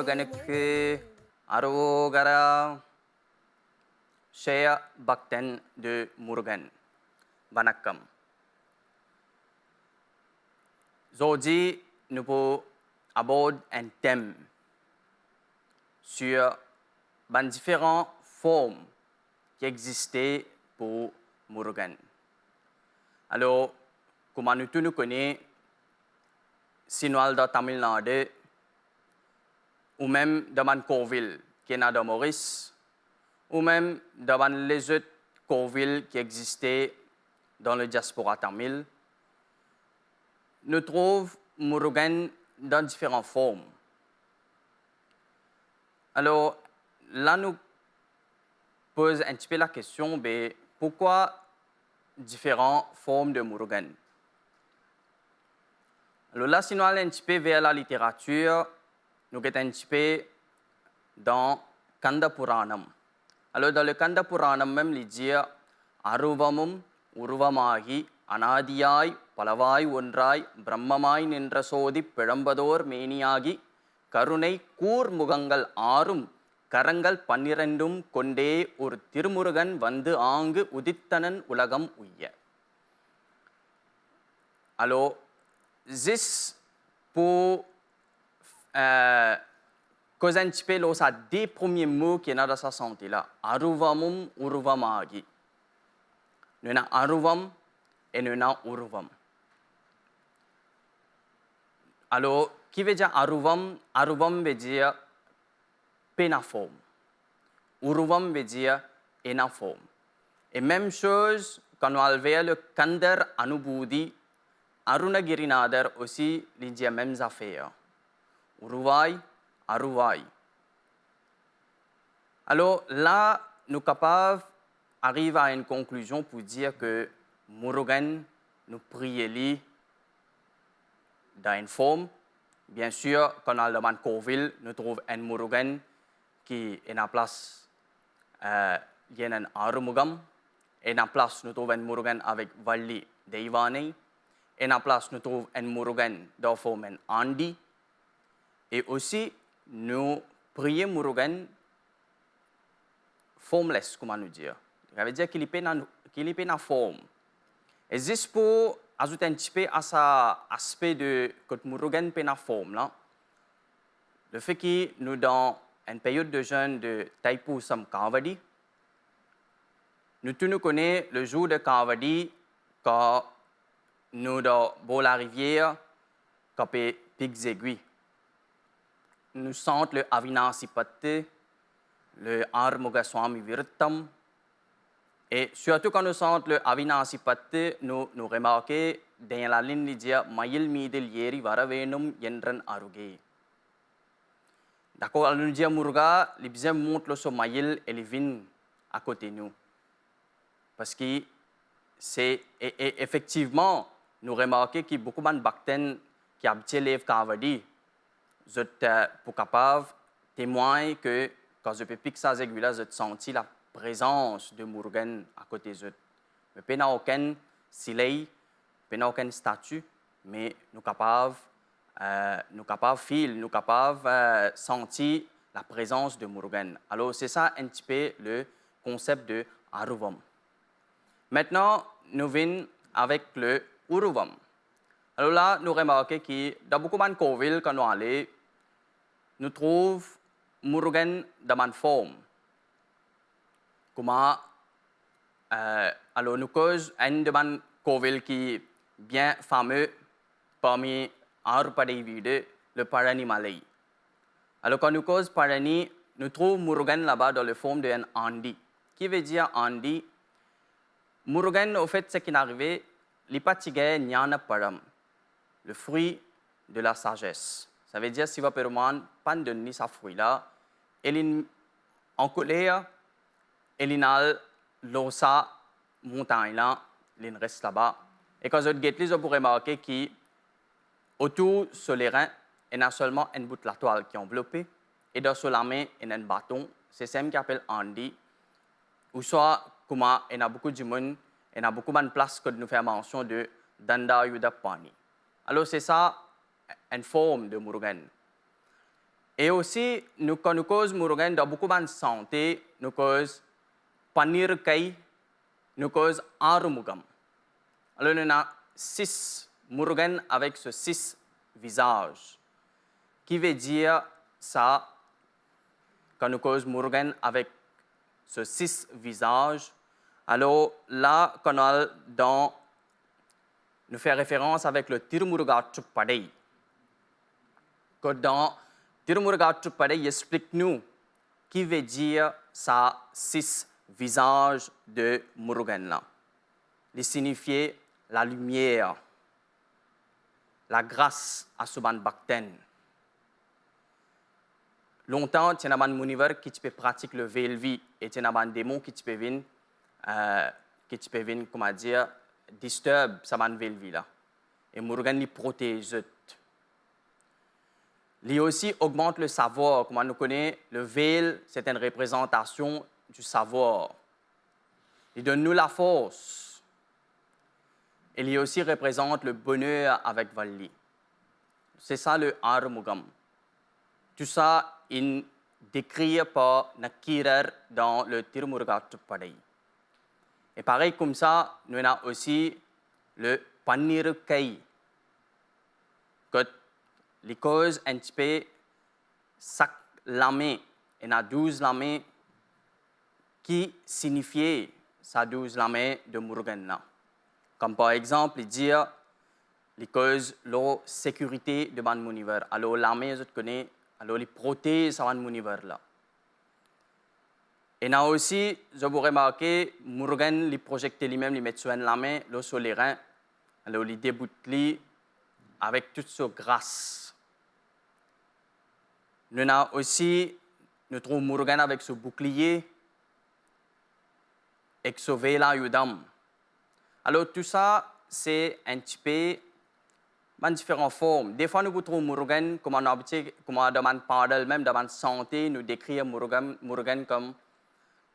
முருகனுக்கு அரோகரா. Chers Bhakten de Murugan, Vanakkam. Aujourd'hui, nous allons aborder un thème sur les différentes formes qui existaient pour Murugan. Alors, comme nous tous nous connaissons, Sinwal de Tamil Nadu, ou même dans Corville, qui est dans Maurice, ou même dans les autres Corvilles qui existaient dans le diaspora tamil, nous trouvons Murugan dans différentes formes. Alors, là, nous posons un petit peu la question, pourquoi différentes formes de Murugan? Alors là, si nous allons un petit peu vers la littérature, nous sommes un petit peu dans Kanda Puranam. Alors, dans le Kanda Puranam, même, il dit Aruvamum, Uruvamagi, Anadiyai, Palavai, Undrai, Brahmamai, Nindrasodi, Pedambador, Meniagi, Karunai, Kur Mugangal Arum, Karangal Panirandum, Konde, Ur Tirumurugan, Vandu Ang, Udittanan, Ulagam Uya. Alors, this pour cause un petit peu là, des premiers mots qui sont dans sa santé là. Aruvamum, Uruvamagi. Nous avons Aruvam et nous avons Uruvam. Alors, qui veut dire Aruvam? Aruvam veut dire pénaforme. Uruvam veut dire énaforme. Et même chose, quand on a le Kandar Anubudi, Arunagirinadar aussi, il dit la même affaire. Uruvai, Aruvai. Alors là, nous sommes capables d'arriver à une conclusion pour dire que Murugan, nous prions dans une forme. Bien sûr, quand on a le Corville, nous trouvons un Murugan qui est en place, il y a un Arumugam. Et en place, nous trouvons un Murugan avec Valli Deivane. Et en place, nous trouvons un Murugan dans la forme Andi. Et aussi, nous prions Murugan formless, comment nous dire. Ça veut dire qu'il est pas en forme. Et juste pour ajouter un petit peu à cet aspect de que Murugan est en forme, là, le fait que nous, dans une période de jeûne de Thaipusam Kavadi, nous tous nous connaissons le jour de Kavadi, quand nous, dans la rivière, quand pics aiguilles. Nous sentons le Avinasipate, le Armugaswami Virtam. Et surtout quand nous sentons le Avinasipate, nous remarquons dans la ligne qui dit Mayil Midil Yeri Varavenum Yendran Aruge. D'accord, nous disons Muruga, les bisons montrent le Mayil et les vins à côté de nous. Parce que c'est effectivement, nous remarquons qu'il y a beaucoup de bactéries qui habitent les Kavadi. Je suis capable de témoigner que quand je peux piquer ces aiguilles-là, je sens la présence de Murugan à côté de eux. Je n'ai pas aucun soleil, je n'ai aucun statut, mais nous sommes capables de sentir la présence de Murugan. Alors, c'est ça un petit peu le concept de Aruvam. Maintenant, nous venons avec le Uruvam. Alors là, nous remarquons que dans beaucoup de Corville, quand nous allons, nous trouvons Murugan dans une forme. Comment, alors nous causons un de Corville qui est bien fameux parmi Arpadevide, le Parani Malay. Alors quand nous causons Parani, nous trouvons Murugan là-bas dans la forme d'un Andi. Qui veut dire Andi? Murugan, au fait, ce qui est arrivé, l'Ipatigay Nyana Param, le fruit de la sagesse. Ça veut dire, si vous ne pas donner ce fruit-là, il est en colère, il est l'osa montagne-là, il reste là-bas. Et quand vous regardez, vous pourrez remarquer qu'autour sur les reins, il y a seulement une bout de la toile qui est enveloppée, et dans la main, il y a un bâton. C'est ça qui appelle Andi. Ou soit, comme il y a beaucoup de monde, il y a beaucoup de places que nous faisons mention de Danda Yuda Pani. Alors, c'est ça une forme de Murugan. Et aussi, nous cause murugan dans beaucoup de santé, nous cause panir kai, nous cause arumugam. Alors, nous avons 6 murugan avec ce 6 visages, qui veut dire ça, quand nous cause murugan avec ce 6 visages. Alors là, quand on nous fait référence avec le Tirumurugatrupadai. Que dans Tirumurugatrupadai, il explique-nous qui veut dire ça 6 visages de Murugan là. Il signifie la lumière, la grâce à Suban Bhakten. Longtemps, il y a un muniver qui peut pratiquer le VLV et il y a un démon qui peut venir, comment dire, disturb ce VLV là. Et Murugan les protège. Il aussi augmente le savoir. Comme on nous connaît, le veil, c'est une représentation du savoir. Il donne nous la force. Et il aussi représente le bonheur avec Valli. C'est ça le Arumugam. Tout ça, il décrit par Nakirar dans le Tirumurugatrupadai. Et pareil comme ça, nous avons aussi le Pannirukai. Que les causes un petit peu chaque lame, il y a 12 lames qui signifient ces 12 lames de Murugan. Comme par exemple, il dit les causes la sécurité de ban muniver. Alors l'armée, je connais, alors les protège ban muniver là. Et là aussi, je vous remarquer, Murugan les projecter lui-même, les mettre sur une lame, le solaire, alors les débouter avec toute sa grâce. Nous avons aussi, nous trouvons Murugan avec ce bouclier et ce vela yudam. Alors tout ça, c'est un petit peu dans différentes formes. Des fois, nous trouvons Murugan comme un objet, comme un domaine paddle, même dans la santé, nous décrivons Murugan comme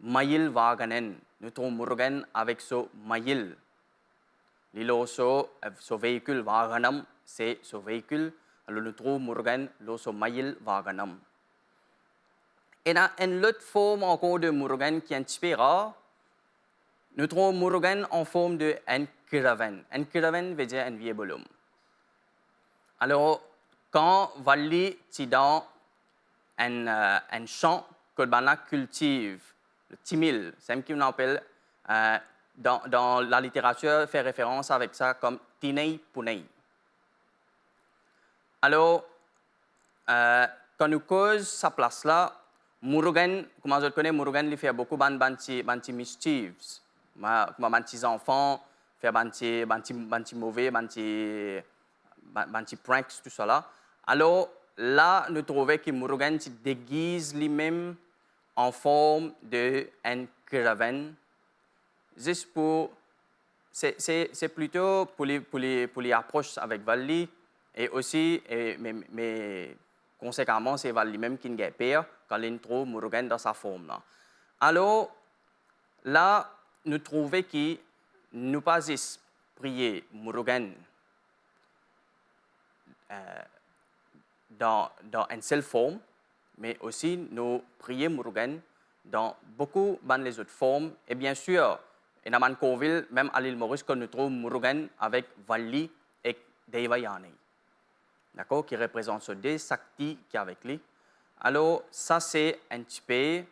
Mayil Vaganen. Nous trouvons Murugan avec ce Mayil. Ce véhicule Vaganam, c'est ce véhicule. Alors, nous trouvons Murugan, ce Mayil Vaganam. Et dans une autre forme encore de Murugan qui est un petit peu rare, nous trouvons Murugan en forme de Nkiravan. Nkiravan veut dire un vieux volume. Alors, quand Valli est dans un champ que l'on cultive, le timil, c'est ce qu'on appelle dans la littérature, fait référence avec ça comme tinei punei. Alors, quand nous cause sa place là, Murugan, comme je connais, Murugan, il fait beaucoup de mischiefs. Comme des enfants, faire des mauvais, des pranks, tout ça là. Alors, là, nous trouvons que Murugan se déguise lui-même en forme d'un caravan. Juste pour. C'est plutôt pour les approches avec Valli. Et aussi, mais conséquemment, c'est Valli même qui est pire quand il trouve Murugan dans sa forme. Là. Alors, là, nous trouvons que nous pas prier Murugan dans une seule forme, mais aussi nous prier Murugan dans beaucoup de autres formes. Et bien sûr, dans Mankoville, même à l'île Maurice, nous trouvons Murugan avec Valli et Devayani. D'accord, qui représente ce deux Sakti qui est avec lui. Alors, ça, c'est un petit peu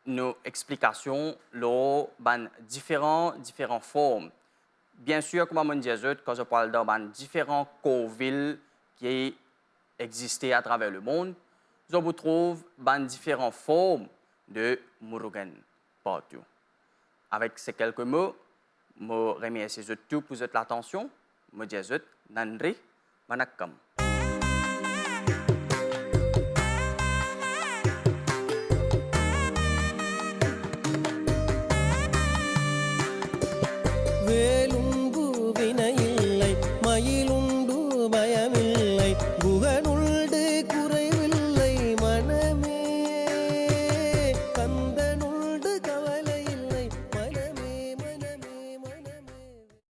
nos explications dans différentes formes. Bien sûr, comme on dit, quand je parle de différents covilles qui existent à travers le monde, je vous trouve différentes formes de Murugan partout. Avec ces quelques mots, je remercie tout pour votre attention. Je dis Nandri, Vanakkam.